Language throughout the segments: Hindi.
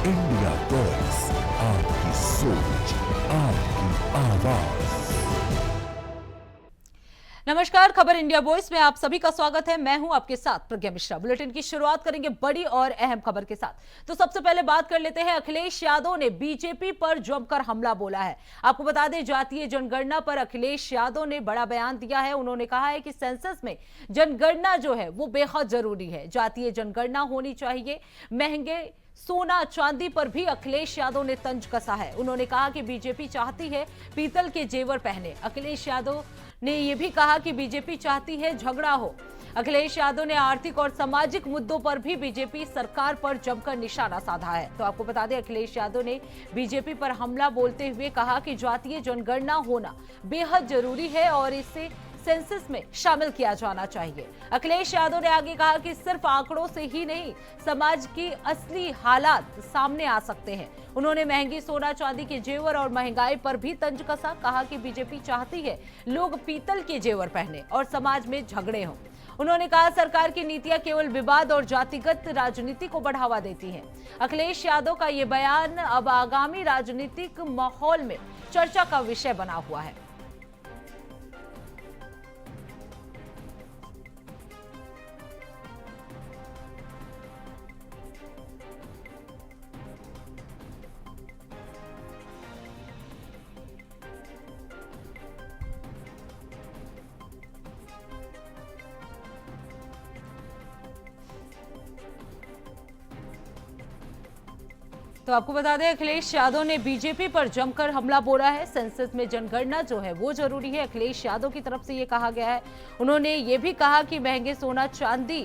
इंडिया वॉइस, आपकी सोच, आपकी आवाज। नमस्कार, खबर इंडिया वॉइस में आप सभी का स्वागत है। मैं हूं आपके साथ प्रज्ञा मिश्रा। बुलेटिन की शुरुआत करेंगे बड़ी और अहम खबर के साथ। तो सबसे पहले बात कर लेते हैं, अखिलेश यादव ने बीजेपी पर जमकर हमला बोला है। आपको बता दें, जातीय जनगणना पर अखिलेश यादव ने बड़ा बयान दिया है। उन्होंने कहा है कि सेंसस में जनगणना जो है वो बेहद जरूरी है। जातीय जनगणना होनी चाहिए। महंगे सोना चांदी पर भी अखिलेश यादव ने तंज कसा है। उन्होंने कहा कि बीजेपी चाहती है पीतल के जेवर पहने। अखिलेश यादव ने यह भी कहा कि बीजेपी चाहती है झगड़ा हो। अखिलेश यादव ने आर्थिक और सामाजिक मुद्दों पर भी बीजेपी सरकार पर जमकर निशाना साधा है। तो आपको बता दें, अखिलेश यादव ने बीजेपी पर हमला बोलते हुए कहा कि जातीय जनगणना होना बेहद जरूरी है और इससे सेंसस में शामिल किया जाना चाहिए। अखिलेश यादव ने आगे कहा कि सिर्फ आंकड़ों से ही नहीं, समाज की असली हालात सामने आ सकते हैं। उन्होंने महंगी सोना चांदी के जेवर और महंगाई पर भी तंज कसा। कहा कि बीजेपी चाहती है लोग पीतल के जेवर पहने और समाज में झगड़े हों। उन्होंने कहा सरकार की नीतियां केवल विवाद और जातिगत राजनीति को बढ़ावा देती हैं। अखिलेश यादव का ये बयान अब आगामी राजनीतिक माहौल में चर्चा का विषय बना हुआ है। तो आपको बता दें, अखिलेश यादव ने बीजेपी पर जमकर हमला बोला है। सेंसस में जनगणना जो है वो जरूरी है, अखिलेश यादव की तरफ से ये कहा गया है। उन्होंने ये भी कहा कि महंगे सोना चांदी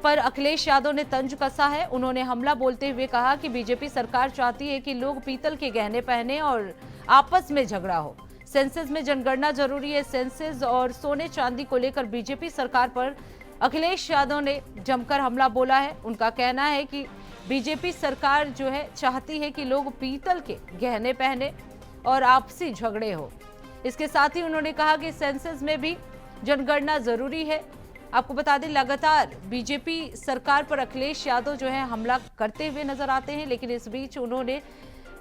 पर अखिलेश यादव ने तंज कसा है। उन्होंने हमला बोलते हुए कहा कि बीजेपी सरकार चाहती है कि लोग पीतल के गहने पहने और आपस में झगड़ा हो। सेंसस में जनगणना जरूरी है। सेंसस और सोने चांदी को लेकर बीजेपी सरकार पर अखिलेश यादव ने जमकर हमला बोला है। उनका कहना है कि बीजेपी सरकार जो है चाहती है कि लोग पीतल के गहने पहने और आपसी झगड़े हो। इसके साथ ही उन्होंने कहा कि सेंसस में भी जनगणना जरूरी है। आपको बता दें, लगातार बीजेपी सरकार पर अखिलेश यादव जो है हमला करते हुए नजर आते हैं, लेकिन इस बीच उन्होंने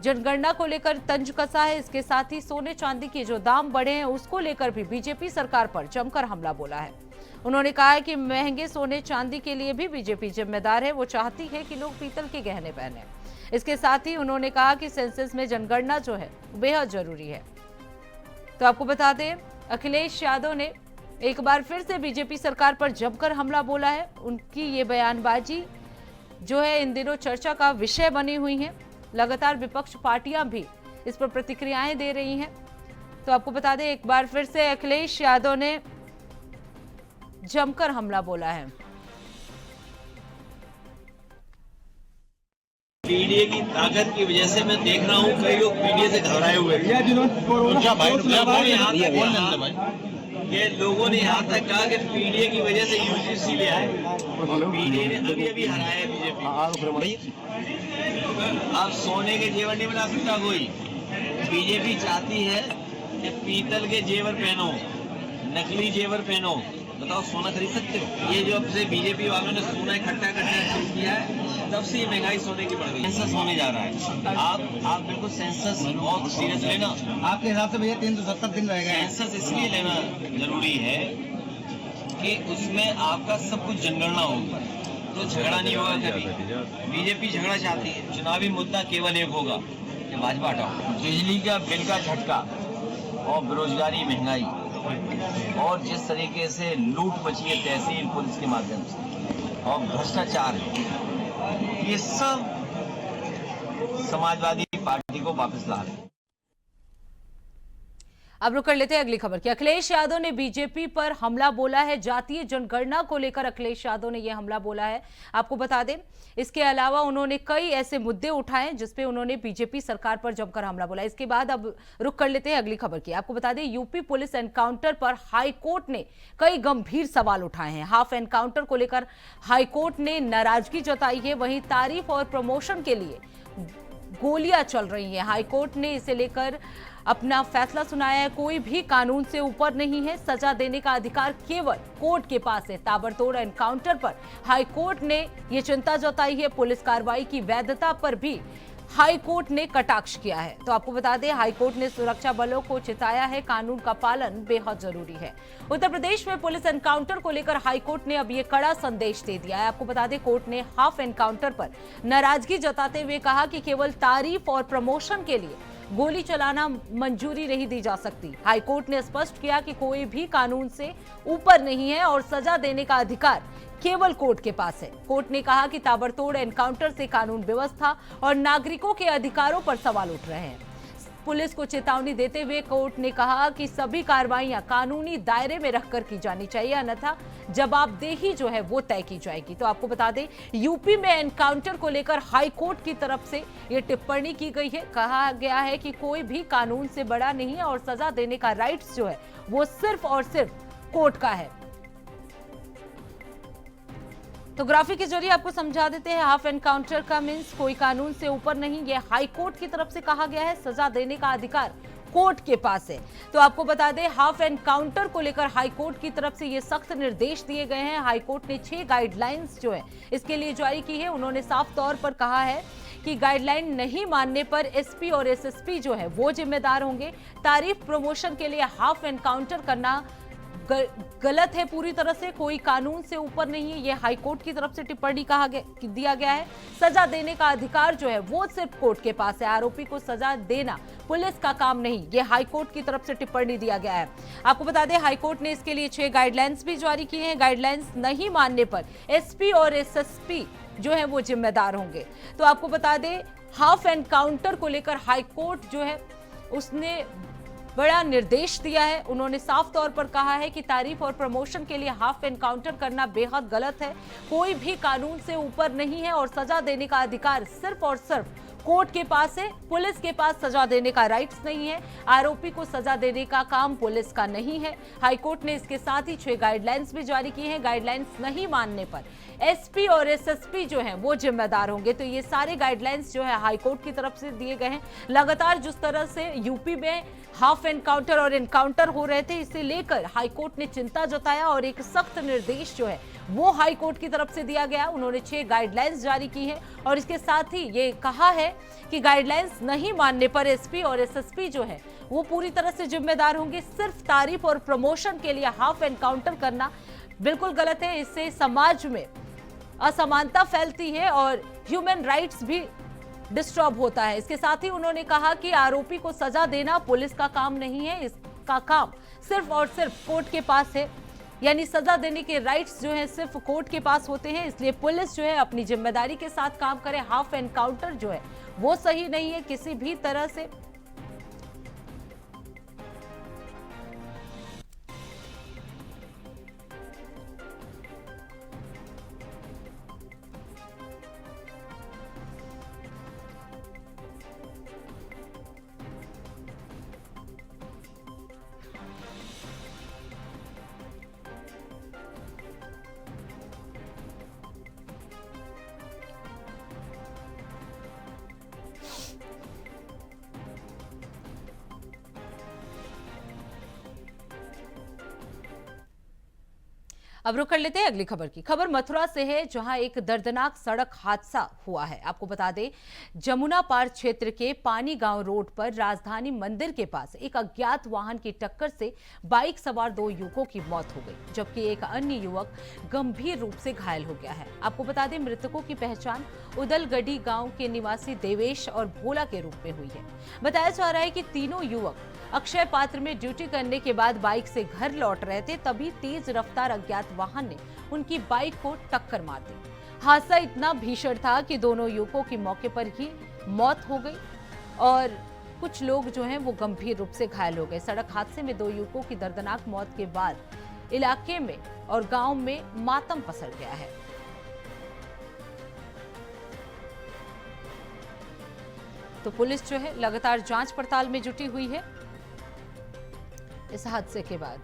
जनगणना को लेकर तंज कसा है। इसके साथ ही सोने चांदी के जो दाम बढ़े हैं उसको लेकर भी बीजेपी सरकार पर जमकर हमला बोला है। उन्होंने कहा है कि महंगे सोने चांदी के लिए भी बीजेपी जिम्मेदार है। वो चाहती है कि लोग पीतल के गहने पहने। इसके साथ ही उन्होंने कहा कि सेंसस में जनगणना जो है बेहद जरूरी है। तो आपको बता दें, अखिलेश यादव ने एक बार फिर से बीजेपी सरकार पर जमकर हमला बोला है। उनकी ये बयानबाजी जो है इन दिनों चर्चा का विषय बनी हुई है। लगातार विपक्ष पार्टियां भी इस पर प्रतिक्रियाएं दे रही हैं। तो आपको बता दें, एक बार फिर से अखिलेश यादव ने जमकर हमला बोला है। पीडीए की ताकत की वजह से मैं देख रहा हूँ कई लोग पीडीए से घबराए हुए थे। ये लोगों ने यहाँ तक कहा कि पीडीए की वजह से यूजीसी ले आए। पीडीए ने अभी अभी हराया बीजेपी। अब सोने के जेवर नहीं बना सकता कोई। बीजेपी चाहती है कि पीतल के जेवर पहनो, नकली जेवर पहनो। बताओ, सोना खरीद सकते हो? ये जो अब से बीजेपी वालों ने सोना इकट्ठा करना शुरू किया है, तब से महंगाई सोने की बढ़ गई। सेंसस होने जा रहा है। आप बिल्कुल सेंसस बहुत सीरियस लेना। आपके हिसाब से भैया 370 दिन रह गए। सेंसस इसलिए लेना जरूरी है कि उसमें आपका सब कुछ जनगणना होगी, तो झगड़ा नहीं होगा कभी। बीजेपी झगड़ा चाहती है। चुनावी मुद्दा केवल एक होगा कि भाजपा हटाओ। बिजली का बिल का झटका और बेरोजगारी, महंगाई और जिस तरीके से लूट मची है तहसील पुलिस के माध्यम से और भ्रष्टाचार है, ये सब समाजवादी पार्टी को वापस ला रहे हैं। अब रुक कर लेते हैं अगली खबर की। अखिलेश यादव ने बीजेपी पर हमला बोला है। जातीय जनगणना को लेकर अखिलेश यादव ने यह हमला बोला है। आपको बता दें, इसके अलावा उन्होंने कई ऐसे मुद्दे उठाए जिसपे उन्होंने बीजेपी सरकार पर जमकर हमला बोला। इसके बाद अब रुक कर लेते हैं अगली खबर की। आपको बता दें, यूपी पुलिस एनकाउंटर पर हाईकोर्ट ने कई गंभीर सवाल उठाए हैं। हाफ एनकाउंटर को लेकर हाईकोर्ट ने नाराजगी जताई है। वहीं तारीफ और प्रमोशन के लिए गोलियां चल रही हैं। हाईकोर्ट ने इसे लेकर अपना फैसला सुनाया है। कोई भी कानून से ऊपर नहीं है, सजा देने का अधिकार केवल कोर्ट के पास है। ताबड़तोड़ एनकाउंटर पर हाई कोर्ट ने ये चिंता जताई है। पुलिस कार्रवाई की वैधता पर भी हाई कोर्ट ने कटाक्ष किया है। तो आपको बता दें, हाई कोर्ट ने सुरक्षा बलों को चिताया है, कानून का पालन बेहद जरूरी है। उत्तर प्रदेश में पुलिस एनकाउंटर को लेकर हाई कोर्ट ने अब ये कड़ा संदेश दे दिया है। आपको बता दें, कोर्ट ने हाफ एनकाउंटर पर नाराजगी जताते हुए कहा कि केवल तारीफ और प्रमोशन के लिए गोली चलाना मंजूरी नहीं दी जा सकती। हाईकोर्ट ने स्पष्ट किया कि कोई भी कानून से ऊपर नहीं है और सजा देने का अधिकार केवल कोर्ट के पास है। कोर्ट ने कहा कि ताबड़तोड़ एनकाउंटर से कानून व्यवस्था और नागरिकों के अधिकारों पर सवाल उठ रहे हैं। पुलिस को चेतावनी देते हुए कोर्ट ने कहा कि सभी कार्रवाइयां कानूनी दायरे में रखकर की जानी चाहिए, अन्यथा जवाबदेही जो है वो तय की जाएगी। तो आपको बता दें, यूपी में एनकाउंटर को लेकर हाई कोर्ट की तरफ से ये टिप्पणी की गई है। कहा गया है कि कोई भी कानून से बड़ा नहीं है और सजा देने का राइट्स जो है वो सिर्फ और सिर्फ कोर्ट का है। तो ग्राफिक के जरिए आपको समझा देते हैं, हाफ एनकाउंटर का मीन्स कोई कानून से ऊपर नहीं, ये हाई कोर्ट की तरफ से कहा गया है। सजा देने का अधिकार कोर्ट के पास है। तो आपको बता दें, हाफ एनकाउंटर को लेकर हाई कोर्ट की तरफ से ये सख्त निर्देश दिए गए हैं। हाई कोर्ट ने 6 गाइडलाइंस जो है इसके लिए जारी की है। उन्होंने साफ तौर पर कहा है कि गाइडलाइन नहीं मानने पर एसपी और एसएसपी जो है वो जिम्मेदार होंगे। तारीफ प्रमोशन के लिए हाफ एनकाउंटर करना गलत है पूरी तरह से, कोई कानून से ऊपर नहीं है। ये हाई कोर्ट की तरफ से टिप्पणी दिया गया है। सजा देने का अधिकार जो है वो सिर्फ कोर्ट के पास है। आरोपी को सजा देना पुलिस का काम नहीं, ये हाई कोर्ट की तरफ से टिप्पणी दिया गया है। आपको बता दें, हाई कोर्ट ने इसके लिए 6 गाइडलाइंस भी जारी किए हैं। गाइडलाइंस नहीं मानने पर एसपी और एसएसपी जो है वो जिम्मेदार होंगे। तो आपको बता दें, हाफ एनकाउंटर को लेकर हाई कोर्ट जो है उसने बड़ा निर्देश दिया है। उन्होंने साफ तौर पर कहा है कि तारीफ और प्रमोशन के लिए हाफ एनकाउंटर करना बेहद गलत है। कोई भी कानून से ऊपर नहीं है और सजा देने का अधिकार सिर्फ और सिर्फ कोर्ट के पास है। पुलिस के पास सजा देने का राइट्स नहीं है। आरोपी को सजा देने का काम पुलिस का नहीं है। हाईकोर्ट ने इसके साथ ही 6 गाइडलाइंस भी जारी की हैं। गाइडलाइंस नहीं मानने पर एसपी और एसएसपी जो हैं वो जिम्मेदार होंगे। तो ये सारे गाइडलाइंस जो है हाईकोर्ट की तरफ से दिए गए हैं। लगातार जिस तरह से यूपी में हाफ एनकाउंटर और एनकाउंटर हो रहे थे, इसे लेकर हाईकोर्ट ने चिंता जताया और एक सख्त निर्देश जो है वो हाईकोर्ट की तरफ से दिया गया। उन्होंने 6 गाइडलाइंस जारी की है और इसके साथ ही ये कहा है कि गाइडलाइंस नहीं मानने पर एसपी और एसएसपी जो है वो पूरी तरह से जिम्मेदार होंगे। सिर्फ तारीफ और प्रमोशन के लिए हाफ एनकाउंटर करना बिल्कुल गलत है। इससे समाज में असमानता फैलती है और ह्यूमन राइट्स भी डिस्टर्ब होता है। इसके साथ ही उन्होंने कहा कि आरोपी को सजा देना पुलिस का काम नहीं है, इसका काम सिर्फ और सिर्फ कोर्ट के पास है। यानी सजा देने के राइट्स जो हैं सिर्फ कोर्ट के पास होते हैं, इसलिए पुलिस जो है अपनी जिम्मेदारी के साथ काम करे। हाफ एनकाउंटर जो है वो सही नहीं है किसी भी तरह से। अब रुक कर लेते हैं अगली खबर की। खबर मथुरा से है, जहां एक दर्दनाक सड़क हादसा हुआ है। आपको बता दें, जमुना पार क्षेत्र के पानी गांव रोड पर राजधानी मंदिर के पास एक अज्ञात वाहन की टक्कर से बाइक सवार 2 युवकों की मौत हो गई, जबकि एक अन्य युवक गंभीर रूप से घायल हो गया है। आपको बता दें, मृतकों की पहचान उदलगढ़ी गांव के निवासी देवेश और भोला के रूप में हुई है। बताया जा रहा है कि तीनों युवक अक्षय पात्र में ड्यूटी करने के बाद बाइक से घर लौट रहे थे, तभी तेज रफ्तार अज्ञात वाहन ने उनकी बाइक को टक्कर मार दी। हादसा इतना भीषण था कि दोनों युवकों की मौके पर ही मौत हो गई और कुछ लोग जो हैं वो गंभीर रूप से घायल हो गए। सड़क हादसे में 2 युवकों की दर्दनाक मौत के बाद इलाके में और गांव में मातम पसर गया है। तो पुलिस जो है लगातार जांच पड़ताल में जुटी हुई है इस हादसे के बाद।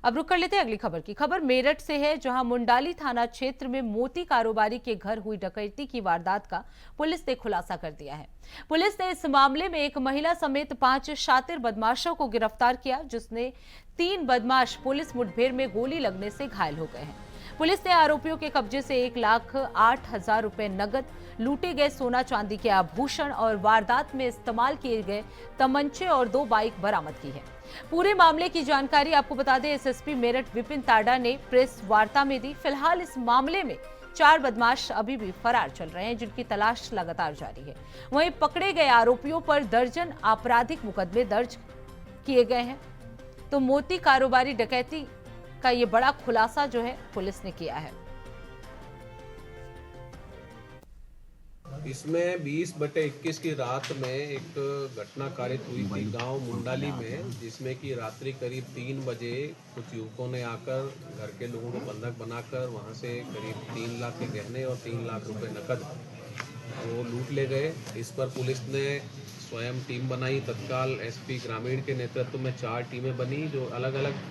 अब रुक कर लेते हैं अगली खबर की। खबर मेरठ से है, जहां मुंडाली थाना क्षेत्र में मोती कारोबारी के घर हुई डकैती की वारदात का पुलिस ने खुलासा कर दिया है। पुलिस ने इस मामले में एक महिला समेत 5 शातिर बदमाशों को गिरफ्तार किया, जिसने 3 बदमाश पुलिस मुठभेड़ में गोली लगने से घायल हो गए हैं। पुलिस ने आरोपियों के कब्जे से 1,08,000 रुपए नगद, लूटे गए सोना चांदी के आभूषण और वारदात में इस्तेमाल किए गए तमंचे और 2 बाइक बरामद की है। पूरे मामले की जानकारी आपको बता दें, एसएसपी मेरठ विपिन ताडा ने प्रेस वार्ता में दी। फिलहाल इस मामले में 4 बदमाश अभी भी फरार चल रहे हैं, जिनकी तलाश लगातार जारी है। वहीं पकड़े गए आरोपियों पर दर्जन आपराधिक मुकदमे दर्ज किए गए हैं। तो मोती कारोबारी डकैती का ये बड़ा खुलासा जो है पुलिस ने किया है। इसमें 20/21 की रात में एक घटना कारित हुई थी गांव मुंडाली में, जिसमें कि रात्रि करीब 3 बजे कुछ युवकों ने आकर घर के लोगों को बंधक बनाकर वहां से करीब 3 लाख के गहने और 3 लाख रुपए नकद वो लूट ले गए। इस पर पुलिस ने स्वयं टीम बनाई। तत्काल एसपी ग्रामीण के नेतृत्व में 4 टीमें बनी, जो अलग अलग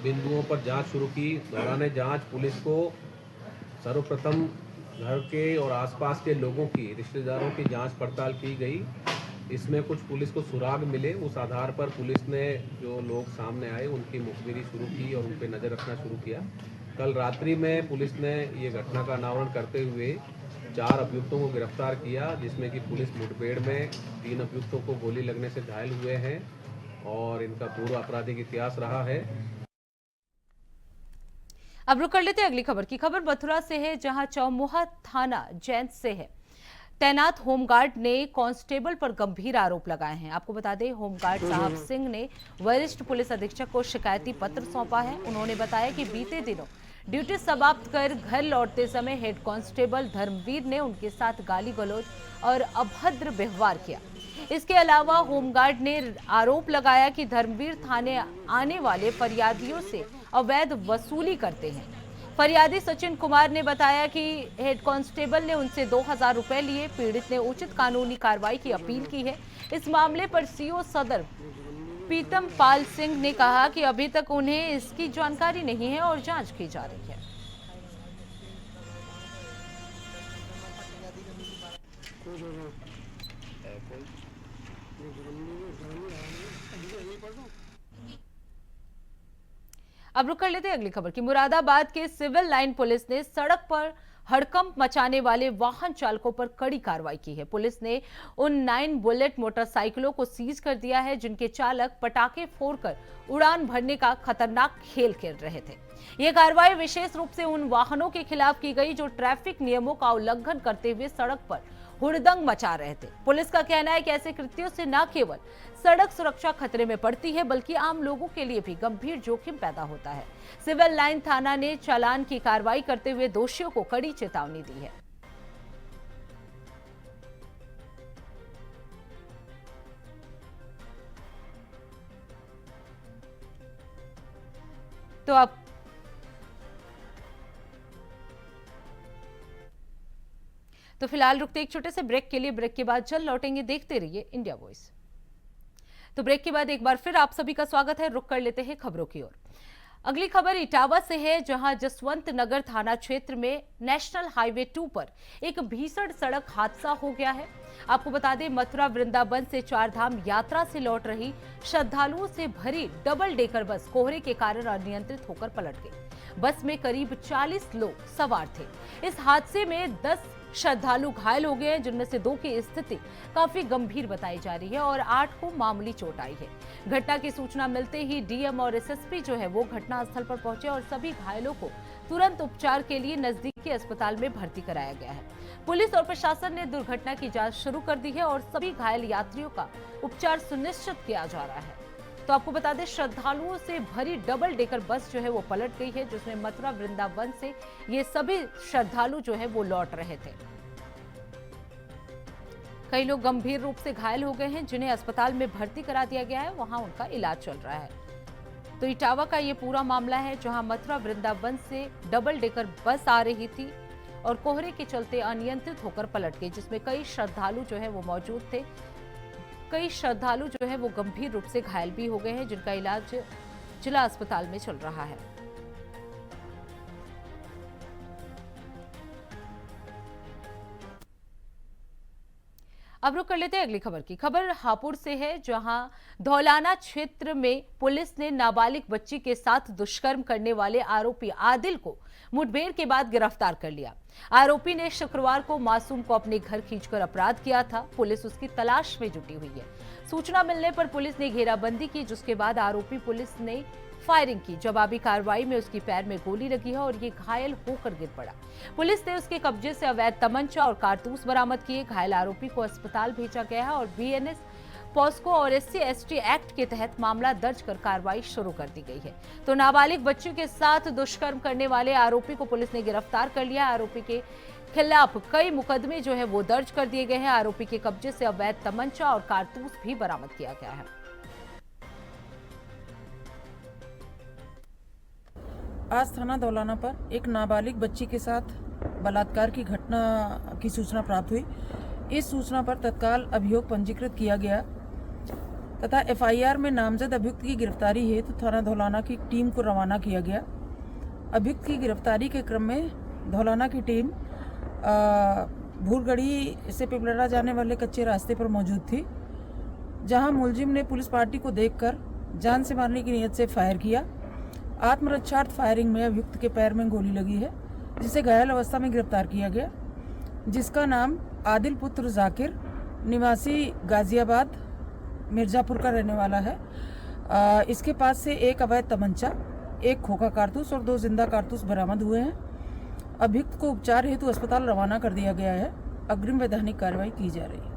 बिंदुओं पर जांच शुरू की। दौरान जांच पुलिस को सर्वप्रथम घर के और आसपास के लोगों की, रिश्तेदारों की जांच पड़ताल की गई। इसमें कुछ पुलिस को सुराग मिले। उस आधार पर पुलिस ने जो लोग सामने आए उनकी मुखबिरी शुरू की और उन पर नज़र रखना शुरू किया। कल रात्रि में पुलिस ने ये घटना का अनावरण करते हुए 4 अभियुक्तों को गिरफ्तार किया, जिसमें कि पुलिस मुठभेड़ में 3 अभियुक्तों को गोली लगने से घायल हुए हैं और इनका पूर्व आपराधिक इतिहास रहा है। अब रुक कर लेते हैं अगली खबर की। खबर मथुरा से है, जहां चौमुहा थाना जैन से है। तैनात होमगार्ड ने कांस्टेबल पर गंभीर आरोप लगाए हैं। आपको बता दें, होमगार्ड साहब सिंह ने वरिष्ठ पुलिस अधीक्षक को शिकायती पत्र सौंपा है। उन्होंने बताया कि बीते दिनों ड्यूटी समाप्त कर घर लौटते समय हेड कांस्टेबल धर्मवीर ने उनके साथ गाली गलौज और अभद्र व्यवहार किया। इसके अलावा होमगार्ड ने आरोप लगाया कि धर्मवीर थाने आने वाले फरियादियों से अवैध वसूली करते हैं। फरियादी सचिन कुमार ने बताया कि हेड कांस्टेबल ने उनसे 2,000 रुपए लिए। पीड़ित ने उचित कानूनी कार्रवाई की अपील की है। इस मामले पर सीओ सदर पीतम पाल सिंह ने कहा कि अभी तक उन्हें इसकी जानकारी नहीं है और जांच की जा रही है। अब रुक कर लेते हैं अगली खबर की। मुरादाबाद के सिविल लाइन पुलिस ने सड़क पर हड़कंप मचाने वाले वाहन चालकों पर कड़ी कार्रवाई की है। पुलिस ने उन 9 बुलेट मोटरसाइकिलों को सीज कर दिया है, जिनके चालक पटाखे फोड़कर उड़ान भरने का खतरनाक खेल खेल रहे थे। यह कार्रवाई विशेष रूप से उन वाहनों के खिलाफ की गई जो ट्रैफिक नियमों का उल्लंघन करते हुए सड़क पर हुड़दंग मचा रहे थे। पुलिस का कहना है कि ऐसे कृत्यों से न केवल सड़क सुरक्षा खतरे में पड़ती है, बल्कि आम लोगों के लिए भी गंभीर जोखिम पैदा होता है। सिविल लाइन थाना ने चालान की कार्रवाई करते हुए दोषियों को कड़ी चेतावनी दी है। तो फिलहाल रुकते एक छोटे से ब्रेक के लिए। ब्रेक के बाद जल्द लौटेंगे। देखते रहिए इंडिया वॉइस। तो ब्रेक के बाद एक बार फिर आप सभी का स्वागत है। रुक कर लेते हैं खबरों की ओर। अगली खबर इटावा से है, जहां जसवंत नगर थाना क्षेत्र में नेशनल हाईवे 2 पर एक भीषण सड़क हादसा हो गया है। आपको बता दें, मथुरा वृंदावन से 4 धाम यात्रा से लौट रही श्रद्धालुओं से भरी डबल डेकर बस कोहरे के कारण अनियंत्रित होकर पलट गई। बस में करीब 40 लोग सवार थे। इस हादसे में 10 श्रद्धालु घायल हो गए हैं, जिनमें से 2 की स्थिति काफी गंभीर बताई जा रही है और 8 को मामूली चोट आई है। घटना की सूचना मिलते ही डीएम और एसएसपी जो है वो घटनास्थल पर पहुंचे और सभी घायलों को तुरंत उपचार के लिए नजदीकी अस्पताल में भर्ती कराया गया है। पुलिस और प्रशासन ने दुर्घटना की जांच शुरू कर दी है और सभी घायल यात्रियों का उपचार सुनिश्चित किया जा रहा है। तो आपको बता दें, श्रद्धालुओं से भरी डबल डेकर बस जो है वो पलट गई है, जिसमें मथुरा वृंदावन से ये सभी श्रद्धालु जो है वो लौट रहे थे। कई लोग गंभीर रूप से घायल हो गए हैं, जिन्हें अस्पताल में भर्ती करा दिया गया है, वहां उनका इलाज चल रहा है। तो इटावा का ये पूरा मामला है, जहां मथुरा वृंदावन से डबल डेकर बस आ रही थी और कोहरे के चलते अनियंत्रित होकर पलट गई, जिसमें कई श्रद्धालु जो है वो मौजूद थे। कई श्रद्धालु जो है वो गंभीर रूप से घायल भी हो गए हैं, जिनका इलाज जिला अस्पताल में चल रहा है। अब रुक कर लेते हैं अगली खबर की। खबर हापुड़ से है, जहां धौलाना क्षेत्र में पुलिस ने नाबालिग बच्ची के साथ दुष्कर्म करने वाले आरोपी आदिल को मुठभेड़ के बाद गिरफ्तार कर लिया। आरोपी ने शुक्रवार को मासूम को अपने घर खींचकर अपराध किया था। पुलिस उसकी तलाश में जुटी हुई है। सूचना मिलने पर पुलिस ने घेराबंदी की, जिसके बाद आरोपी पुलिस ने फायरिंग की। जवाबी कार्रवाई में उसकी पैर में गोली लगी है और ये घायल होकर गिर पड़ा। पुलिस ने उसके कब्जे से अवैध तमंचा और कारतूस बरामद किए। घायल आरोपी को अस्पताल भेजा गया है और बीएनएस, पॉस्को और SC/ST एक्ट के तहत मामला दर्ज कर कार्रवाई शुरू कर दी गई है। तो नाबालिग बच्ची के साथ दुष्कर्म करने वाले आरोपी को पुलिस ने गिरफ्तार कर लिया। आरोपी के खिलाफ कई मुकदमे जो है वो दर्ज कर दिए गए हैं। आरोपी के कब्जे से अवैध तमंचा और कारतूस भी बरामद किया गया है। आज थाना धौलाना पर एक नाबालिग बच्ची के साथ बलात्कार की घटना की सूचना प्राप्त हुई। इस सूचना पर तत्काल अभियोग पंजीकृत किया गया तथा FIR में नामजद अभियुक्त की गिरफ्तारी हेतु थाना धौलाना की टीम को रवाना किया गया। अभियुक्त की गिरफ्तारी के क्रम में धौलाना की टीम भूलगढ़ी से पिपलरा जाने वाले कच्चे रास्ते पर मौजूद थी, जहां मुलजिम ने पुलिस पार्टी को देखकर जान से मारने की नीयत से फायर किया। आत्मरक्षार्थ फायरिंग में अभियुक्त के पैर में गोली लगी है, जिसे घायल अवस्था में गिरफ्तार किया गया, जिसका नाम आदिल पुत्र जाकिर निवासी गाजियाबाद मिर्जापुर का रहने वाला है। इसके पास से एक अवैध तमंचा, एक खोखा कारतूस और 2 जिंदा कारतूस बरामद हुए हैं। अभियुक्त को उपचार हेतु अस्पताल रवाना कर दिया गया है। अग्रिम वैधानिक कार्रवाई की जा रही है।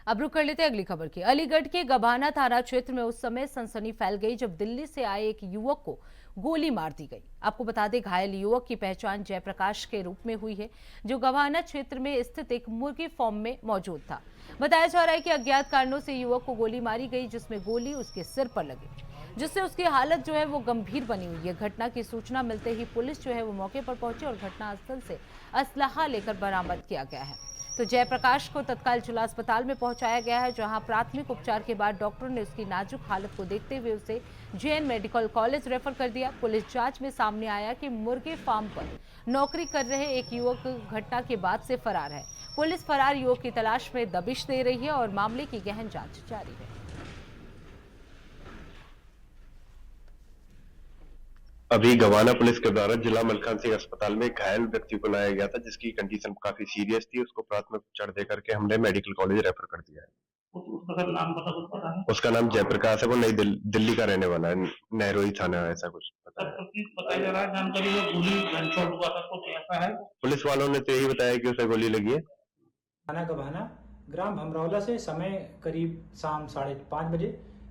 अब रुक कर लेते हैं अगली खबर की। अलीगढ़ के गभाना थाना क्षेत्र में उस समय सनसनी फैल गई जब दिल्ली से आए एक युवक को गोली मार दी गई। आपको बता दें, घायल युवक की पहचान जयप्रकाश के रूप में हुई है, जो गभाना क्षेत्र में स्थित एक मुर्गी फार्म में मौजूद था। बताया जा रहा है कि अज्ञात कारणों से युवक को गोली मारी गई, जिसमें गोली उसके सिर पर लगी, जिससे उसकी हालत जो है वो गंभीर बनी हुई है। घटना की सूचना मिलते ही पुलिस जो है वो मौके पर पहुंची और घटनास्थल से असलहा लेकर बरामद किया गया है। तो जयप्रकाश को तत्काल जिला अस्पताल में पहुंचाया गया है, जहां प्राथमिक उपचार के बाद डॉक्टर ने उसकी नाजुक हालत को देखते हुए उसे JN मेडिकल कॉलेज रेफर कर दिया। पुलिस जांच में सामने आया कि मुर्गे फार्म पर नौकरी कर रहे एक युवक घटना के बाद से फरार है। पुलिस फरार युवक की तलाश में दबिश दे रही है और मामले की गहन जांच जारी है। अभी गवाना पुलिस के द्वारा जिला मलकान सिंह अस्पताल में घायल व्यक्ति को लाया गया था, जिसकी कंडीशन काफी सीरियस थी। उसको प्राथमिक उपचार देकर के हमने मेडिकल कॉलेज रेफर कर दिया है। उसका नाम पता है? उसका नाम जयप्रकाश है। वो नई दिल्ली का रहने वाला है, नेहरोई थाना, ऐसा कुछ पता है। बताया जा रहा है जानकारी है गोली गनशॉट हुआ था, तो कैसा है? पुलिस वालों ने तो यही बताया कि उसे गोली लगी है। थाना गभाना ग्राम भमरौला से समय करीब शाम 5:30 बजे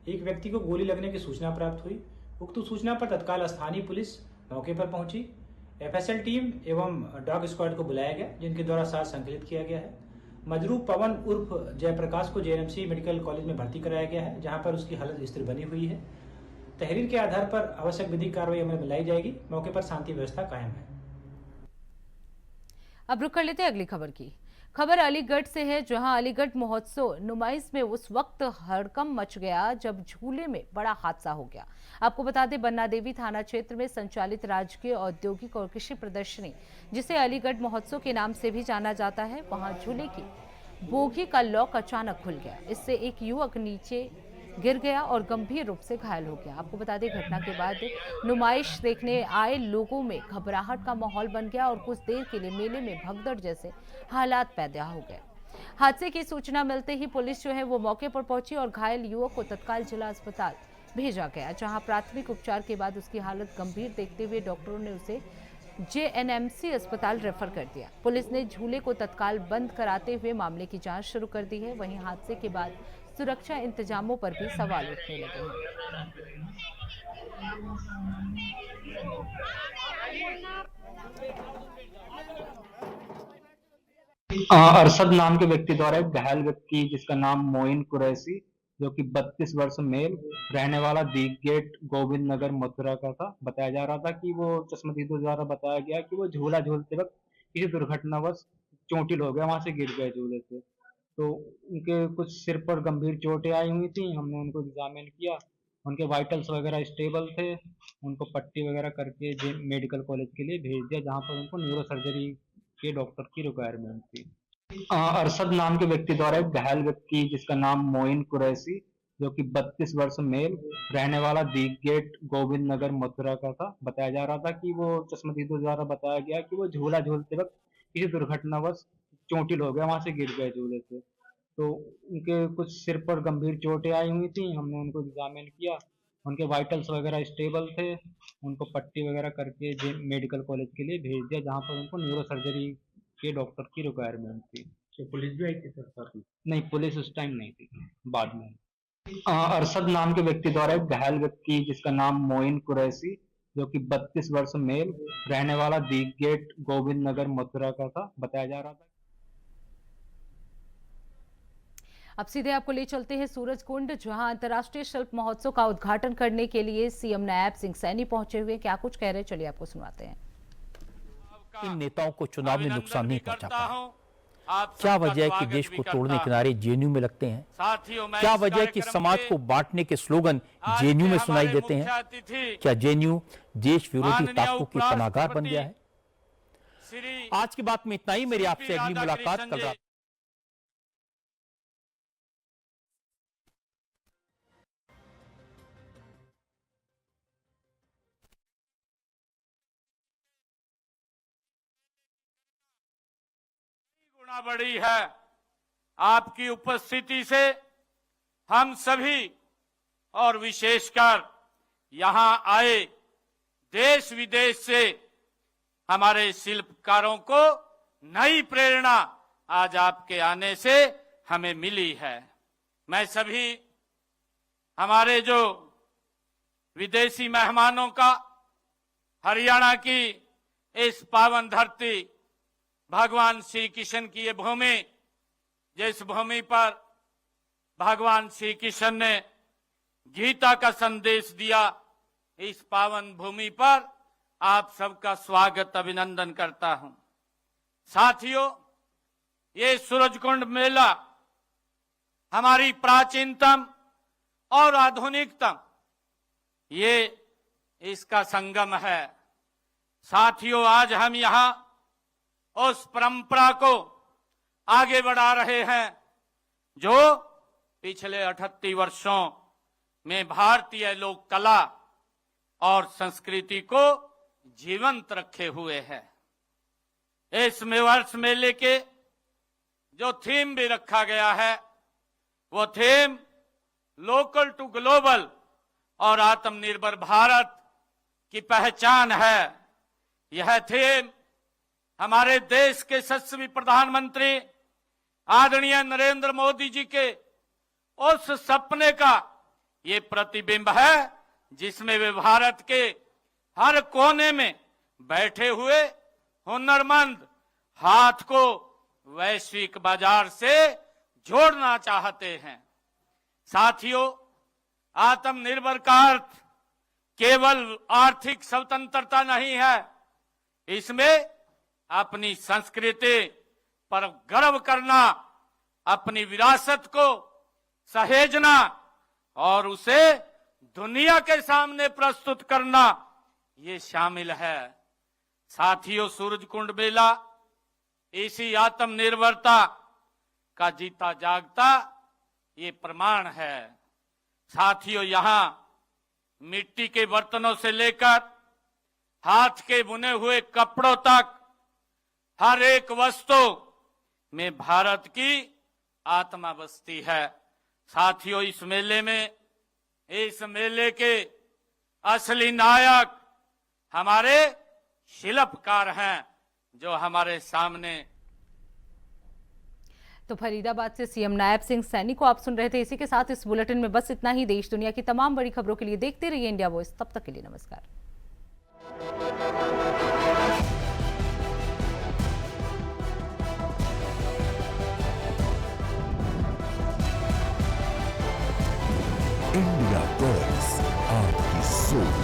एक व्यक्ति को गोली लगने की सूचना प्राप्त हुई। उक्त सूचना पर तत्काल स्थानीय पुलिस मौके पर पहुंची। FSL टीम एवं डॉग स्क्वाड को बुलाया गया, जिनके द्वारा साथ संकलित किया गया है। मजरू पवन उर्फ जयप्रकाश को JNMC मेडिकल कॉलेज में भर्ती कराया गया है, जहां पर उसकी हालत स्थिर बनी हुई है। तहरीर के आधार पर आवश्यक विधिक कार्रवाई अमल में लाई जाएगी। मौके पर शांति व्यवस्था कायम है। अब रुक कर लेते हैं अगली खबर की। खबर अलीगढ़ से है, जहां अलीगढ़ महोत्सव नुमाइश में उस वक्त हड़कंप मच गया जब झूले में बड़ा हादसा हो गया। आपको बता दें, बन्ना देवी थाना क्षेत्र में संचालित राजकीय औद्योगिक और कृषि प्रदर्शनी, जिसे अलीगढ़ महोत्सव के नाम से भी जाना जाता है, वहां झूले की बोगी का लॉक अचानक खुल गया। इससे एक युवक नीचे गिर गया और गंभीर रूप से घायल हो गया। आपको बता दें, घटना के बाद नुमाइश देखने आए लोगों में घबराहट का माहौल बन गया और कुछ देर के लिए मेले में भगदड़ जैसे हालात पैदा हो गए। हादसे की सूचना मिलते ही पुलिस जो है वो मौके पर पहुंची और घायल युवक को तत्काल जिला अस्पताल भेजा गया, जहां प्राथमिक उपचार के बाद उसकी हालत गंभीर देखते हुए डॉक्टरों ने उसे JNMC अस्पताल रेफर कर दिया। पुलिस ने झूले को तत्काल बंद कराते हुए मामले की जांच शुरू कर दी है। वहीं हादसे के बाद सुरक्षा इंतजामों पर भी सवाल उठने लगे हैं। अरशद नाम के व्यक्ति द्वारा एक घायल व्यक्ति, जिसका नाम मोइन कुरैशी, जो कि 32 वर्ष मेल, रहने वाला दी गेट गोविंद नगर मथुरा का था। बताया जा रहा था कि वो चश्मदीदों द्वारा बताया गया कि वो झूला झूलते वक्त किसी दुर्घटनावश चोटिल हो गया, वहां से गिर गए झूले से। तो उनके कुछ सिर पर गंभीर चोटें आई हुई थी। हमने उनको एग्जामिन किया उनके वाइटल्स वगैरह स्टेबल थे। उनको पट्टी वगैरह करके मेडिकल कॉलेज के लिए भेज दिया, जहाँ पर उनको न्यूरो सर्जरी के डॉक्टर की रिक्वायरमेंट थी। अरशद नाम के व्यक्ति द्वारा एक घायल व्यक्ति जिसका नाम मोइन कुरैशी, जो कि 32 वर्ष मेल, रहने वाला दीप गेट गोविंद नगर मथुरा का था। बताया जा रहा था कि वो चश्मदीदों द्वारा बताया गया कि वो झूला झूलते वक्त किसी दुर्घटनावश चोटिल हो गया, वहां से गिर गए झूले से। तो उनके कुछ सिर पर गंभीर चोटें आई हुई थी। हमने उनको एग्जामिन किया, उनके वाइटल्स वगैरह स्टेबल थे। उनको पट्टी वगैरह करके मेडिकल कॉलेज के लिए भेज दिया, जहाँ पर उनको न्यूरो सर्जरी के डॉक्टर की रिक्वायरमेंट थी। तो पुलिस भी आई थी सर साथ में? नहीं, पुलिस उस टाइम नहीं थी, बाद में। अरशद नाम के व्यक्ति द्वारा एक घायल व्यक्ति जिसका नाम मोइन कुरैशी, जो कि 32 वर्ष मेल, रहने वाला दीप गेट गोविंद नगर मथुरा का था। बताया जा रहा था। अब सीधे आपको ले चलते हैं सूरजकुंड, जहां अंतर्राष्ट्रीय शिल्प महोत्सव का उद्घाटन करने के लिए सीएम नायब सिंह सैनी पहुंचे हुए। क्या कुछ कह रहे हैं, चलिए आपको सुनाते हैं। इन नेताओं को चुनाव में नुकसान नहीं पहुंचा पाया। क्या वजह है कि देश को तोड़ने के नारे जेएनयू में लगते हैं? क्या वजह है कि समाज को बांटने के स्लोगन जेएनयू में सुनाई देते हैं? क्या जेएनयू देश विरोधी ताकतों की पनाहगाह बन गया है? आज की बात में इतना ही। मेरी आपसे अगली मुलाकात कल रात। गुना बढ़ी है। आपकी उपस्थिति से हम सभी और विशेषकर यहां आए देश विदेश से हमारे शिल्पकारों को नई प्रेरणा आज आपके आने से हमें मिली है। मैं सभी हमारे जो विदेशी मेहमानों का हरियाणा की इस पावन धरती, भगवान श्री कृष्ण की ये भूमि, जिस भूमि पर भगवान श्री कृष्ण ने गीता का संदेश दिया, इस पावन भूमि पर आप सबका स्वागत अभिनंदन करता हूं। साथियों, ये सूरजकुंड मेला हमारी प्राचीनतम और आधुनिकतम ये इसका संगम है। साथियों, आज हम यहां उस परंपरा को आगे बढ़ा रहे हैं जो पिछले 38 वर्षों में भारतीय लोक कला और संस्कृति को जीवंत रखे हुए है। इस वर्ष मेले के जो थीम भी रखा गया है, वो थीम लोकल टू ग्लोबल और आत्मनिर्भर भारत की पहचान है। यह थीम हमारे देश के यशस्वी प्रधानमंत्री आदरणीय नरेंद्र मोदी जी के उस सपने का ये प्रतिबिंब है जिसमें वे भारत के हर कोने में बैठे हुए हुनरमंद हाथ को वैश्विक बाजार से जोड़ना चाहते हैं। साथियों, आत्मनिर्भर का अर्थ केवल आर्थिक स्वतंत्रता नहीं है, इसमें अपनी संस्कृति पर गर्व करना, अपनी विरासत को सहेजना और उसे दुनिया के सामने प्रस्तुत करना, ये शामिल है। साथियों, सूरजकुंड मेला इसी आत्मनिर्भरता का जीता जागता ये प्रमाण है। साथियों, यहां मिट्टी के बर्तनों से लेकर हाथ के बुने हुए कपड़ों तक हर एक वस्तु में भारत की आत्मा बसती है। साथियों, इस मेले के असली नायक हमारे शिल्पकार हैं जो हमारे सामने। तो फरीदाबाद से सीएम नायब सिंह सैनी को आप सुन रहे थे। इसी के साथ इस बुलेटिन में बस इतना ही। देश दुनिया की तमाम बड़ी खबरों के लिए देखते रहिए इंडिया वॉइस। तब तक के लिए नमस्कार। इंडिया वॉइस, आपकी सोच।